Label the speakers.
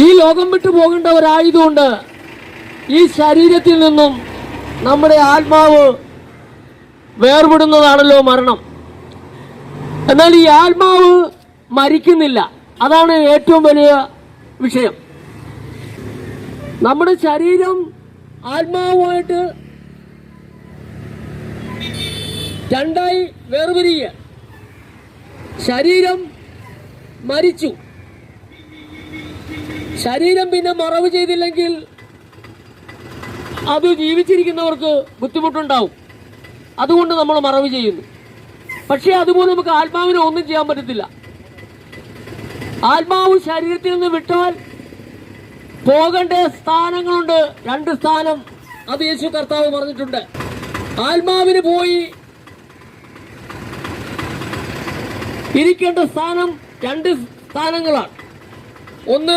Speaker 1: ഈ ലോകം വിട്ടു പോകേണ്ടവരായതുകൊണ്ട് ഈ ശരീരത്തിൽ നിന്നും നമ്മുടെ ആത്മാവ് വേർപെടുന്നതാണല്ലോ മരണം. എന്നാൽ ഈ ആത്മാവ് മരിക്കുന്നില്ല. അതാണ് ഏറ്റവും വലിയ വിഷയം. നമ്മുടെ ശരീരം ആത്മാവുമായിട്ട് രണ്ടായി വേർപിരിയുക. ശരീരം മരിച്ചു. ശരീരം പിന്നെ മറവ് ചെയ്തില്ലെങ്കിൽ അത് ജീവിച്ചിരിക്കുന്നവർക്ക് ബുദ്ധിമുട്ടുണ്ടാവും. അതുകൊണ്ട് നമ്മൾ മറവ് ചെയ്യുന്നു. പക്ഷേ അതുപോലെ നമുക്ക് ആത്മാവിനെ ഒന്നും ചെയ്യാൻ പറ്റത്തില്ല. ആത്മാവ് ശരീരത്തിൽ നിന്ന് വിട്ടാൽ പോകേണ്ട സ്ഥാനങ്ങളുണ്ട്. 2 സ്ഥാനം അത് യേശു കർത്താവ് പറഞ്ഞിട്ടുണ്ട്. ആത്മാവിന് പോയി ഇരിക്കേണ്ട സ്ഥാനം 2 സ്ഥാനങ്ങളാണ്. ഒന്ന്